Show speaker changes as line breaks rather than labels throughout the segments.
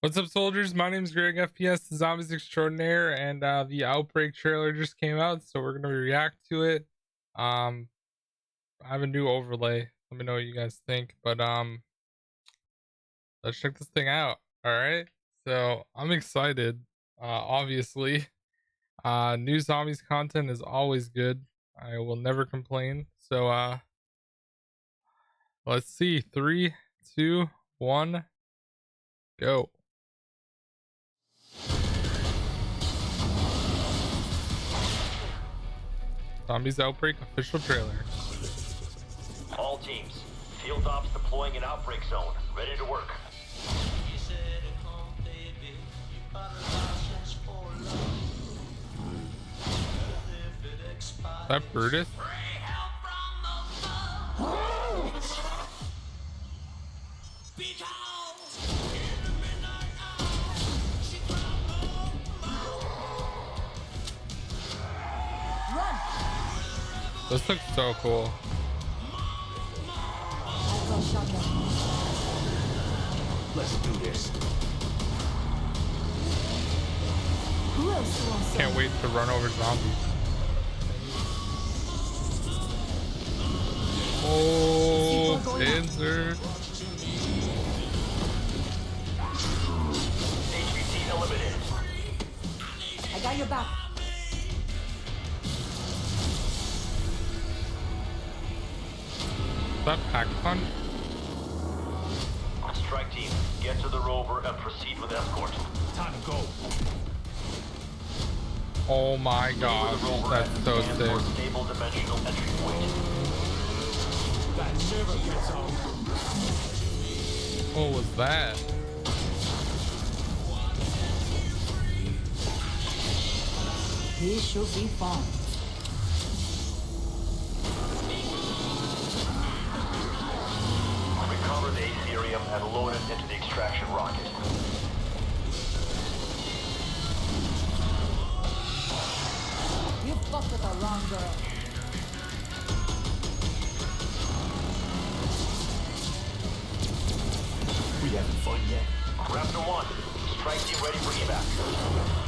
What's up, soldiers? My name is Greg, FPS the Zombies Extraordinaire, and the Outbreak trailer just came out, so we're gonna react to it. Um, I have a new overlay. Let me know what you guys think, but let's check this thing out. All right, so I'm excited. Obviously, new zombies content is always good. I will never complain. So let's see. 3, 2, 1, go. Zombies Outbreak official trailer.
All teams, field ops deploying an outbreak zone, ready to work.
Is that Brutus? This looks so cool.
Let's do this.
Can't wait to run over zombies. Oh, Panzer.
HVT eliminated.
I got your back.
Is that pack punch?
Strike team, get to the rover and proceed with escort.
Time to go.
Oh my gosh, that's so
For
sick.
stable dimensional entry point.
That never gets old.
What was that?
This should be fun.
Recover the Ethereum and load it into the extraction rocket.
You fucked with the wrong girl.
We having fun yet?
Raptor 1, strike team ready for evac.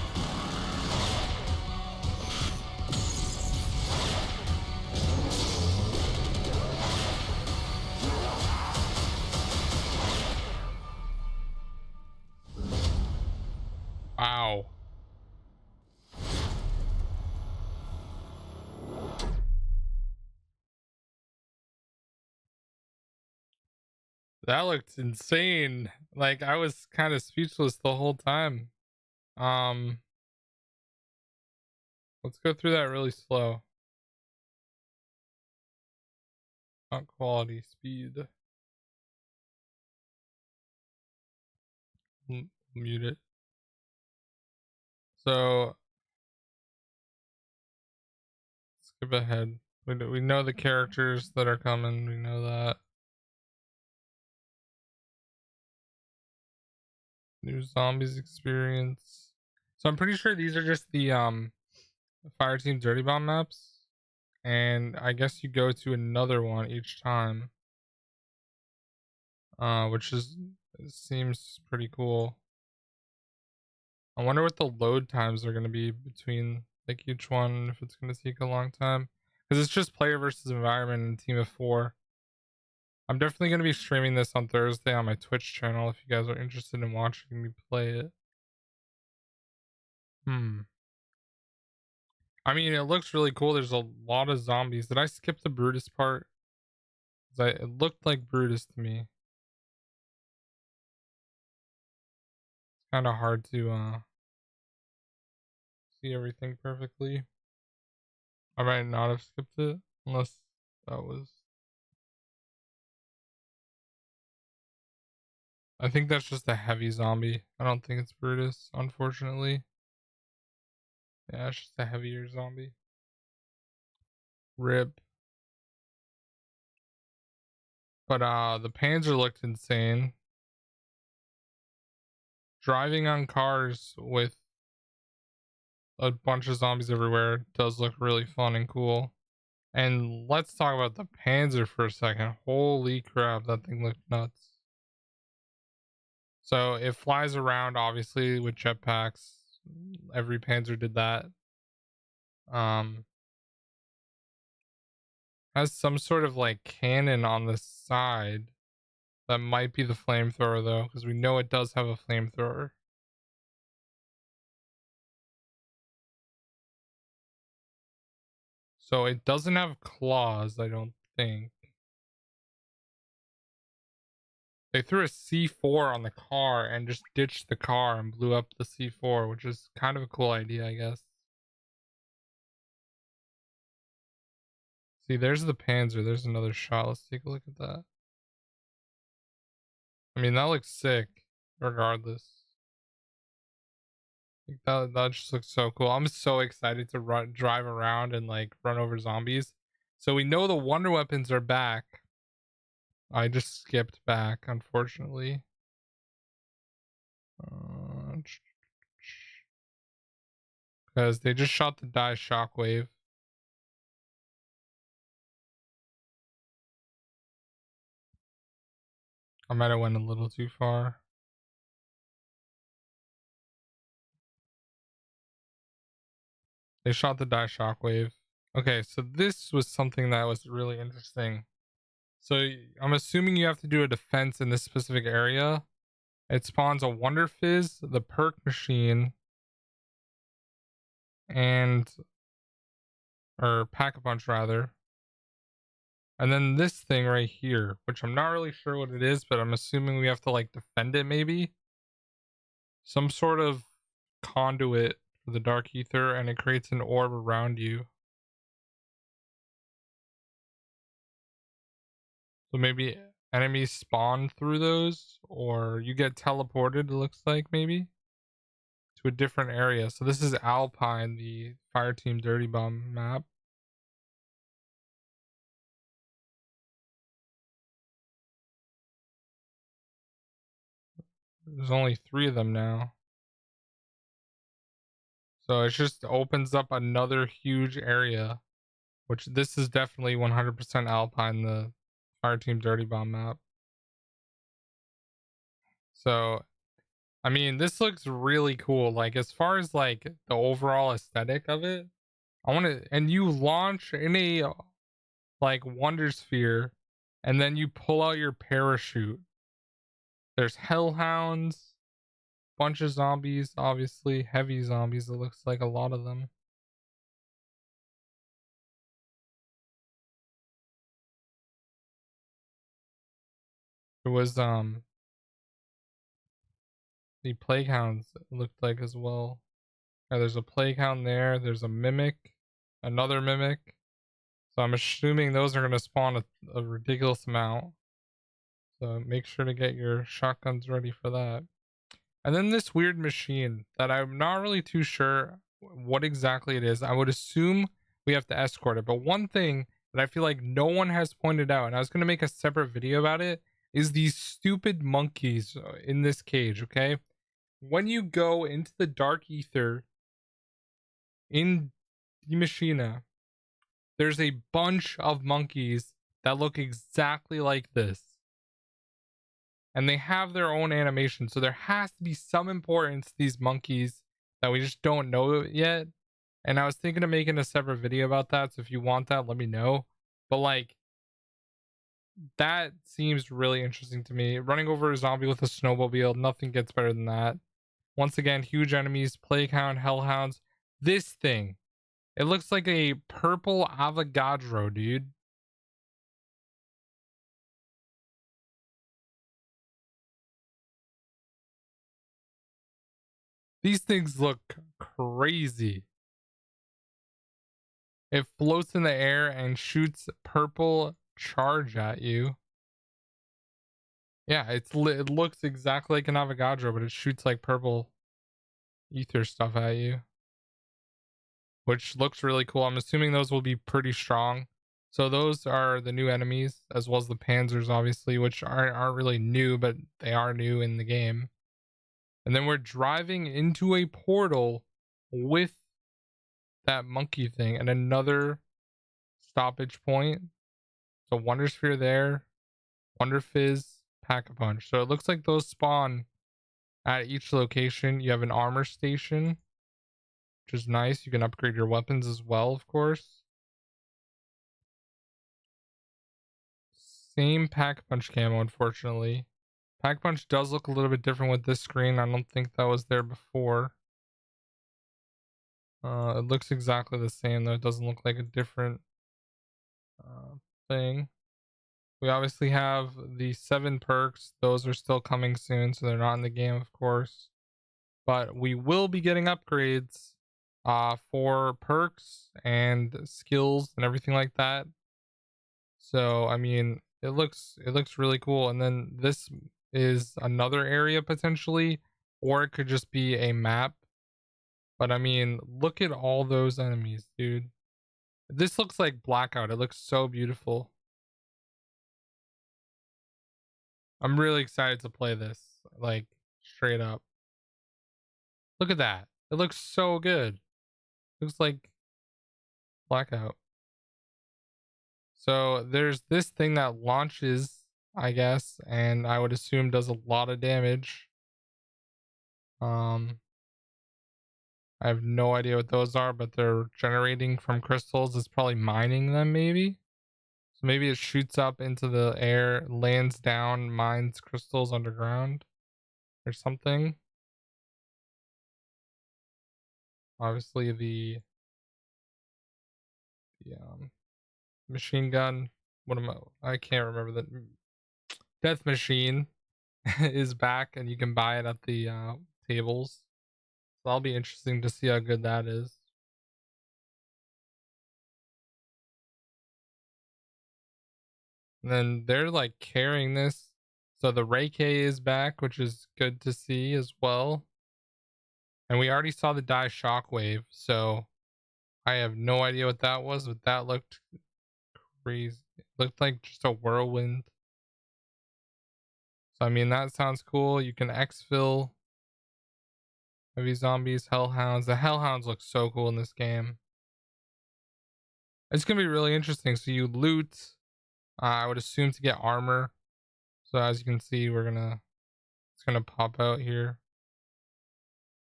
Wow. That looked insane. Like, I was kind of speechless the whole time. Um, let's go through that really slow. Not quality, speed. Mute it. So skip ahead. We know the characters that are coming. We know that. New zombies experience. So I'm pretty sure these are just the Fire Team Dirty Bomb maps, and I guess you go to another one each time. Which seems pretty cool. I wonder what the load times are going to be between like each one, if it's going to take a long time, because it's just player versus environment and team of 4. I'm definitely going to be streaming this on Thursday on my Twitch channel if you guys are interested in watching me play it. I mean, it looks really cool. There's a lot of zombies. Did I skip the Brutus part? It looked like Brutus to me. It's kind of hard to see everything perfectly. I might not have skipped it unless that was. I think that's just a heavy zombie. I don't think it's Brutus, unfortunately. Yeah, it's just a heavier zombie. Rip. But the Panzer looked insane. Driving on cars with a bunch of zombies everywhere does look really fun and cool. And let's talk about the Panzer for a second. Holy crap, that thing looked nuts. So it flies around, obviously, with jetpacks. Every Panzer did that. Has some sort of like cannon on the side. That might be the flamethrower though, because we know it does have a flamethrower. So it doesn't have claws, I don't think. They threw a C4 on the car and just ditched the car and blew up the C4, which is kind of a cool idea, I guess. See, there's the Panzer. There's another shot. Let's take a look at that. I mean, that looks sick, regardless. Like that just looks so cool. I'm so excited to drive around and like run over zombies. So we know the wonder weapons are back. I just skipped back, unfortunately. Because they just shot the die Shockwave. I might have went a little too far. They shot the die Shockwave. Okay, so this was something that was really interesting. So I'm assuming you have to do a defense in this specific area. It spawns a Wonder Fizz, the perk machine, or Pack-a-Punch rather. And then this thing right here, which I'm not really sure what it is, but I'm assuming we have to like defend it maybe. Some sort of conduit for the dark ether, and it creates an orb around you. So maybe enemies spawn through those, or you get teleported, it looks like, maybe to a different area. So this is Alpine, the Fireteam Dirty Bomb map. There's only 3 of them now. So it just opens up another huge area, which this is definitely 100% Alpine, the Fireteam Dirty Bomb map. So, I mean, this looks really cool. Like, as far as like the overall aesthetic of it, I want to, and you launch in a like Wondersphere, and then you pull out your parachute. There's hellhounds, bunch of zombies, obviously heavy zombies. It looks like a lot of them. There was the plague hounds, it looked like, as well. Yeah, there's a plague hound there. There's a mimic, another mimic. So I'm assuming those are going to spawn a ridiculous amount. So make sure to get your shotguns ready for that. And then this weird machine that I'm not really too sure what exactly it is. I would assume we have to escort it. But one thing that I feel like no one has pointed out, and I was going to make a separate video about it, is these stupid monkeys in this cage, okay? When you go into the dark ether in the Machina, there's a bunch of monkeys that look exactly like this. And they have their own animation. So there has to be some importance to these monkeys that we just don't know yet. And I was thinking of making a separate video about that. So if you want that, let me know. But like, that seems really interesting to me. Running over a zombie with a snowmobile, nothing gets better than that. Once again, huge enemies, plague hound, hellhounds. This thing, it looks like a purple Avogadro, dude. These things look crazy. It floats in the air and shoots purple charge at you. Yeah, it looks exactly like an Avogadro, but it shoots like purple ether stuff at you, which looks really cool. I'm assuming those will be pretty strong. So those are the new enemies, as well as the Panzers, obviously, which aren't really new, but they are new in the game. And then we're driving into a portal with that monkey thing and another stoppage point. So Wondersphere there, Wonder Fizz, Pack-a-Punch. So it looks like those spawn At each location, you have an armor station, which is nice. You can upgrade your weapons as well, of course. Same Pack Punch camo, unfortunately. Pack Punch does look a little bit different with this screen. I don't think that was there before. It looks exactly the same, though. It doesn't look like a different thing. We obviously have the 7 perks. Those are still coming soon, so they're not in the game, of course. But we will be getting upgrades for perks and skills and everything like that. So I mean, it looks really cool. And then this is another area potentially, or it could just be a map. But I mean, look at all those enemies, dude. This looks like Blackout. It looks so beautiful. I'm really excited to play this, like, straight up. Look at that. It looks so good. Looks like Blackout. So there's this thing that launches, I guess, and I would assume does a lot of damage. I have no idea what those are, but they're generating from crystals. It's probably mining them, maybe. So maybe it shoots up into the air, lands down, mines crystals underground or something. Obviously the machine gun. What am I can't remember the death machine is back, and you can buy it at the tables. So that'll be interesting to see how good that is. And then they're like carrying this. So the Reiki is back, which is good to see as well. And we already saw the die Shockwave, so I have no idea what that was, but that looked crazy. It looked like just a whirlwind. So I mean, that sounds cool. You can exfil heavy zombies, hellhounds. The hellhounds look so cool in this game. It's gonna be really interesting. So you loot, I would assume, to get armor. So as you can see, it's gonna pop out here.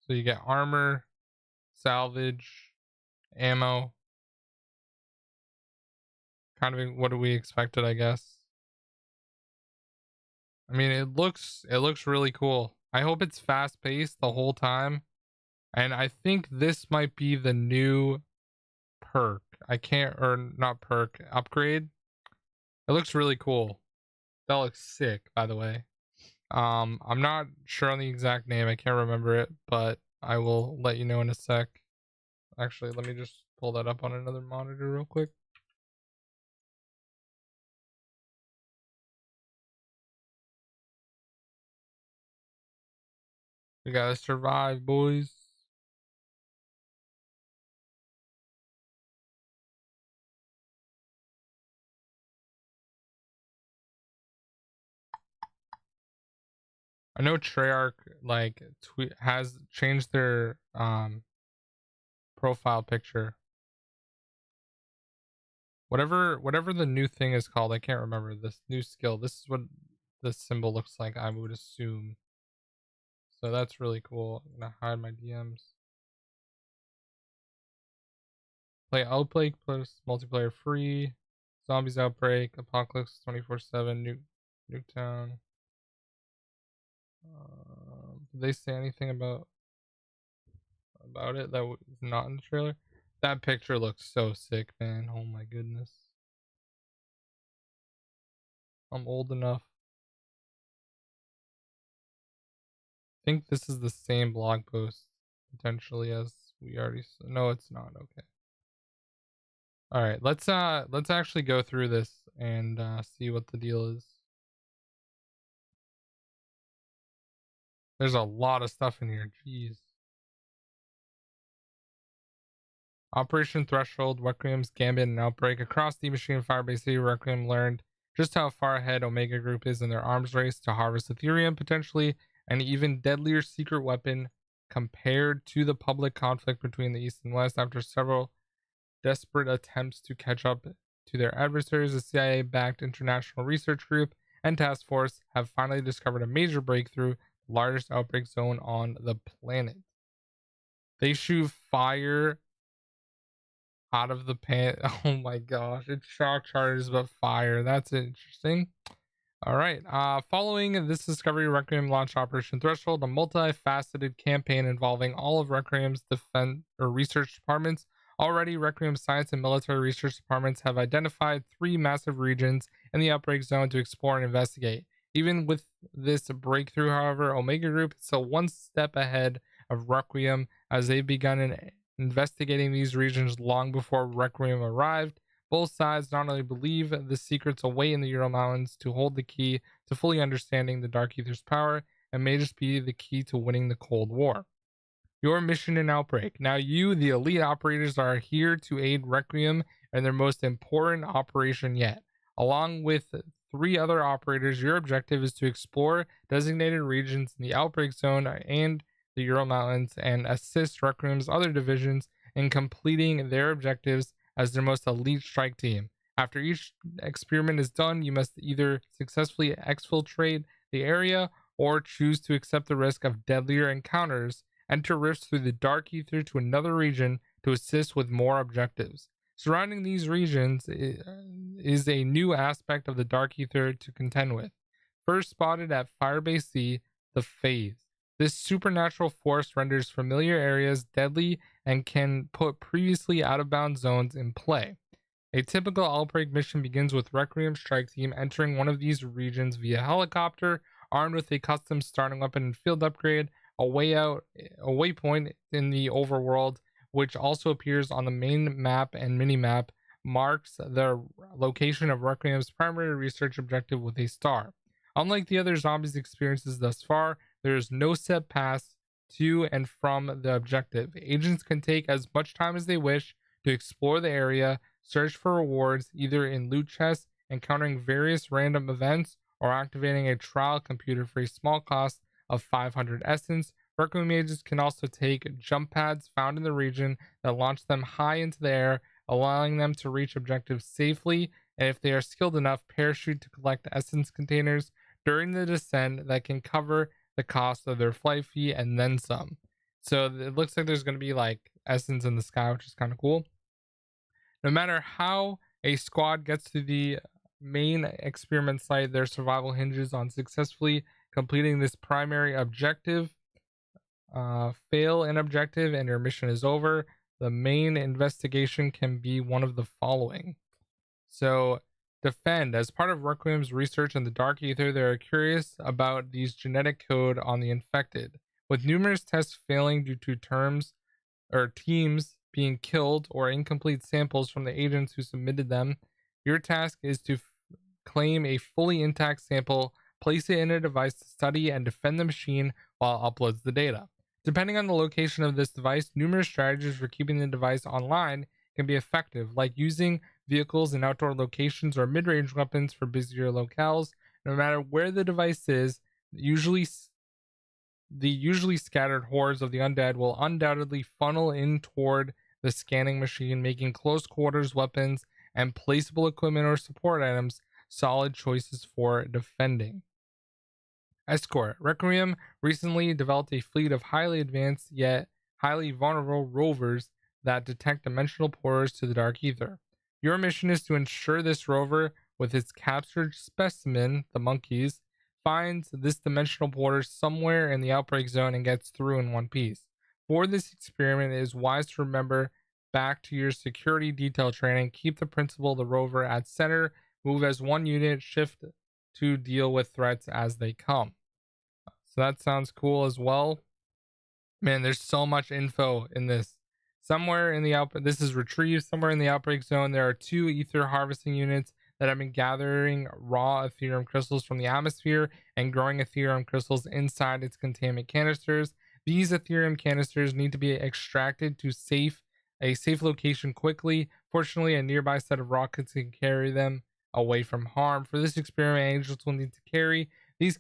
So you get armor, salvage, ammo. Kind of what we expected, I guess. I mean, it looks really cool. I hope it's fast paced the whole time. And I think this might be the new perk. Not perk, upgrade. It looks really cool. That looks sick, by the way. I'm not sure on the exact name. I can't remember it, but I will let you know in a sec. Actually, let me just pull that up on another monitor real quick. We gotta survive, boys. I know Treyarch has changed their profile picture. Whatever the new thing is called, I can't remember. This new skill. This is what this symbol looks like, I would assume. So that's really cool. I'm gonna hide my DMs. Play Outbreak plus multiplayer free. Zombies Outbreak, Apocalypse 24/7, Nuketown. Did they say anything about it that was not in the trailer? That picture looks so sick, man. Oh my goodness. I'm old enough. I think this is the same blog post potentially as we already saw. No, it's not. Okay. All right, let's actually go through this and see what the deal is. There's a lot of stuff in here. Jeez. Operation Threshold, Requiem's Gambit, and Outbreak. Across the Machine Firebase City, Requiem learned just how far ahead Omega Group is in their arms race to harvest Ethereum, potentially an even deadlier secret weapon compared to the public conflict between the East and West. After several desperate attempts to catch up to their adversaries, the CIA-backed International Research Group and Task Force have finally discovered a major breakthrough largest outbreak zone on the planet. They shoot fire out of the pan. Oh my gosh, it's shock charges but fire. That's interesting. All right. Following this discovery, Requiem launched Operation Threshold, a multifaceted campaign involving all of Requiem's defense or research departments. Already, Requiem's science and military research departments have identified 3 massive regions in the outbreak zone to explore and investigate. Even with this breakthrough, however, Omega Group is still one step ahead of Requiem, as they've begun investigating these regions long before Requiem arrived. Both sides not only believe the secrets away in the Ural Mountains to hold the key to fully understanding the Dark Ether's power, and may just be the key to winning the Cold War. Your mission in Outbreak. Now you, the elite operators, are here to aid Requiem in their most important operation yet. Along with 3 other operators, your objective is to explore designated regions in the Outbreak Zone and the Ural Mountains and assist Requiem's other divisions in completing their objectives as their most elite strike team. After each experiment is done, you must either successfully exfiltrate the area or choose to accept the risk of deadlier encounters, enter rifts through the Dark Ether to another region to assist with more objectives. Surrounding these regions is a new aspect of the Dark Ether to contend with. First spotted at Firebase C, the Phase. This supernatural force renders familiar areas deadly and can put previously out-of-bounds zones in play. A typical Outbreak mission begins with Requiem strike team entering one of these regions via helicopter, armed with a custom starting weapon and field upgrade. A waypoint in the overworld, which also appears on the main map and mini-map, marks the location of Requiem's primary research objective with a star. Unlike the other zombies experiences thus far, there is no set path to and from the objective. Agents can take as much time as they wish to explore the area, search for rewards either in loot chests, encountering various random events, or activating a trial computer for a small cost of 500 essence. Requiem agents can also take jump pads found in the region that launch them high into the air, allowing them to reach objectives safely, and if they are skilled enough, parachute to collect essence containers during the descent that can cover the cost of their flight fee and then some. So it looks like there's going to be like essence in the sky, which is kind of cool. No matter how a squad gets to the main experiment site, their survival hinges on successfully completing this primary objective. Fail an objective and your mission is over. The main investigation can be one of the following. So defend. As part of Requiem's research in the Dark Ether, they are curious about these genetic code on the infected. With numerous tests failing due to teams being killed or incomplete samples from the agents who submitted them, your task is to claim a fully intact sample, place it in a device to study and defend the machine while it uploads the data. Depending on the location of this device, numerous strategies for keeping the device online can be effective, like using vehicles in outdoor locations or mid-range weapons for busier locales. No matter where the device is, the usually scattered hordes of the undead will undoubtedly funnel in toward the scanning machine, making close quarters weapons and placeable equipment or support items solid choices for defending. Escort. Requiem recently developed a fleet of highly advanced yet highly vulnerable rovers that detect dimensional portals to the Dark Ether. Your mission is to ensure this rover, with its captured specimen, the monkeys, finds this dimensional portal somewhere in the Outbreak Zone and gets through in one piece. For this experiment, it is wise to remember back to your security detail training. Keep the principal of the rover at center, move as one unit, shift to deal with threats as they come. So that sounds cool as well. Man, there's so much info in this. Somewhere in the this is retrieved. Somewhere in the Outbreak Zone, there are 2 ether harvesting units that have been gathering raw Ethereum crystals from the atmosphere and growing Ethereum crystals inside its containment canisters. These Ethereum canisters need to be extracted to a safe location quickly. Fortunately, a nearby set of rockets can carry them away from harm. For this experiment, agents will need to carry these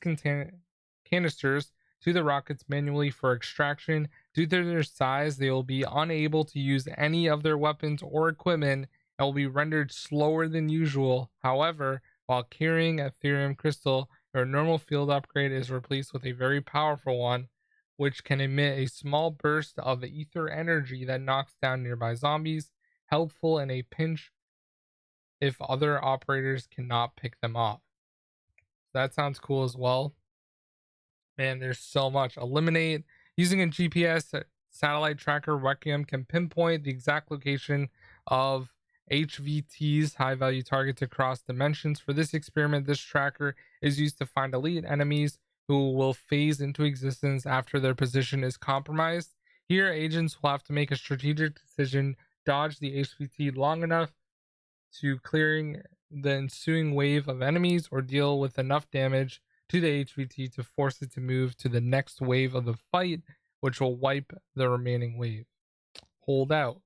canisters to the rockets manually for extraction. Due to their size, they will be unable to use any of their weapons or equipment and will be rendered slower than usual. However, while carrying Ethereum crystal Their normal field upgrade is replaced with a very powerful one, which can emit a small burst of ether energy that knocks down nearby zombies, helpful in a pinch if other operators cannot pick them off. That sounds cool as well. Man, there's so much. Eliminate. Using a GPS satellite tracker, Requiem can pinpoint the exact location of HVT's high value targets across dimensions. For this experiment, this tracker is used to find elite enemies who will phase into existence after their position is compromised. Here, agents will have to make a strategic decision, dodge the HVT long enough to clearing the ensuing wave of enemies, or deal with enough damage to the HVT to force it to move to the next wave of the fight, which will wipe the remaining wave. Hold out.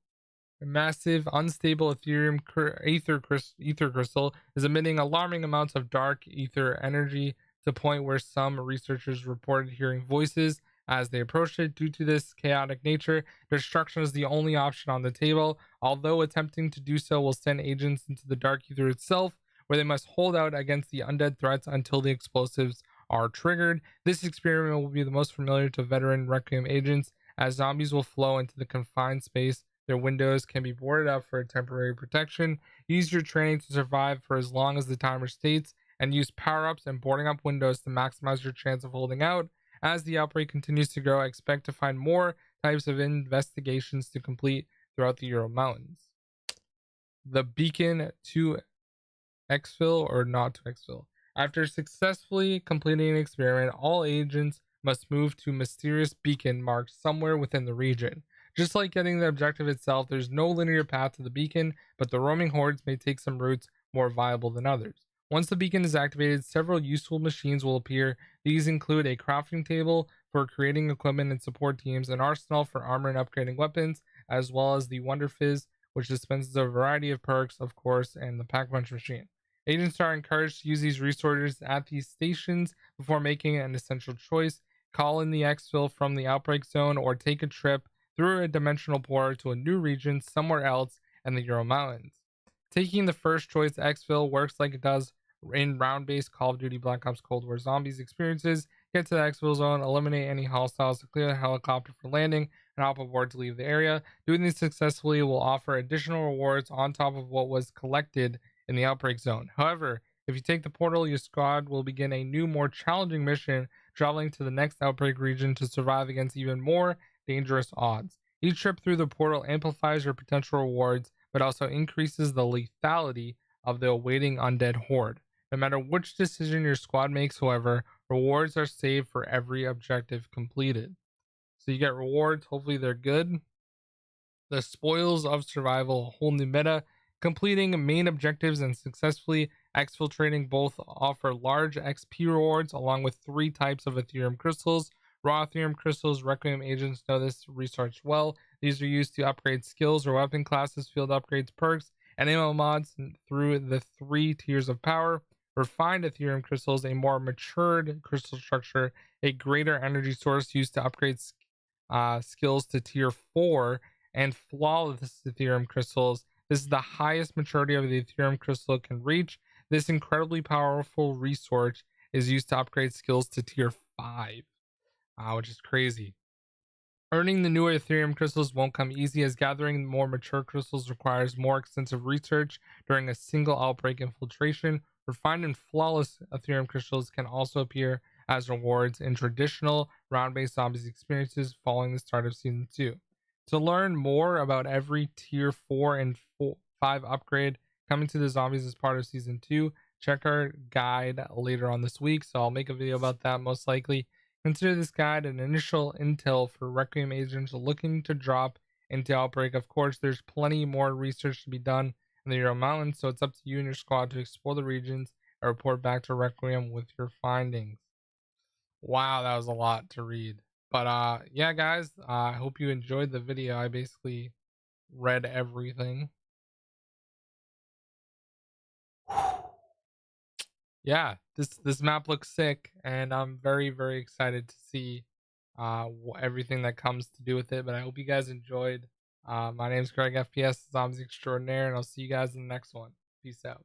A massive, unstable Ethereum ether crystal is emitting alarming amounts of dark ether energy, to the point where some researchers reported hearing voices as they approached it. Due to this chaotic nature, destruction is the only option on the table, although attempting to do so will send agents into the dark ether itself, where they must hold out against the undead threats until the explosives are triggered. This experiment will be the most familiar to veteran Requiem agents, as zombies will flow into the confined space. Their windows can be boarded up for a temporary protection. Use your training to survive for as long as the timer states, and use power-ups and boarding up windows to maximize your chance of holding out. As the outbreak continues to grow, expect to find more types of investigations to complete throughout the Euro Mountains. The beacon to exfil or not to exfil. After successfully completing an experiment, all agents must move to mysterious beacon marked somewhere within the region. Just like getting the objective itself, there's no linear path to the beacon, but the roaming hordes may take some routes more viable than others. Once the beacon is activated, several useful machines will appear. These include a crafting table for creating equipment and support teams, an arsenal for armor and upgrading weapons, as well as the Wondersphere, which dispenses a variety of perks, of course, and the pack punch machine. Agents are encouraged to use these resources at these stations before making an essential choice. Call in the exfil from the outbreak zone, or take a trip through a dimensional portal to a new region somewhere else in the Euro Mountains. Taking the first choice exfil works like it does in round-based Call of Duty Black Ops Cold War Zombies experiences. Get to the exfil zone, eliminate any hostiles to clear the helicopter for landing, and hop aboard to leave the area. Doing this successfully will offer additional rewards on top of what was collected in the outbreak zone. However, if you take the portal, your squad will begin a new, more challenging mission, traveling to the next outbreak region to survive against even more dangerous odds. Each trip through the portal amplifies your potential rewards, but also increases the lethality of the awaiting undead horde. No matter which decision your squad makes, however, rewards are saved for every objective completed. So you get rewards, hopefully they're good. The spoils of survival, a whole new meta. Completing main objectives and successfully exfiltrating both offer large XP rewards, along with 3 types of Ethereum Crystals. Raw Ethereum Crystals, Requiem agents know this research well. These are used to upgrade skills or weapon classes, field upgrades, perks, and ammo mods through the 3 tiers of power. Refined Ethereum Crystals, a more matured crystal structure, a greater energy source used to upgrade skills to tier 4, and Flawless Ethereum Crystals. This is the highest maturity of the Ethereum Crystal can reach. This incredibly powerful resource is used to upgrade skills to tier 5, which is crazy. Earning the newer Ethereum Crystals won't come easy, as gathering more mature crystals requires more extensive research during a single outbreak infiltration. Refined and Flawless Ethereum Crystals can also appear as rewards in traditional round-based zombies experiences following the start of Season 2. To learn more about every Tier 4 and 5 upgrade coming to the zombies as part of Season 2, check our guide later on this week, so I'll make a video about that most likely. Consider this guide an initial intel for Requiem agents looking to drop into Outbreak. Of course, there's plenty more research to be done in the Euro Mountains, so it's up to you and your squad to explore the regions and report back to Requiem with your findings. Wow, that was a lot to read. But yeah, guys, I hope you enjoyed the video. I basically read everything. Yeah, this map looks sick, and I'm very, very excited to see everything that comes to do with it. But I hope you guys enjoyed. My name is Greg FPS Zombies Extraordinaire, and I'll see you guys in the next one. Peace out.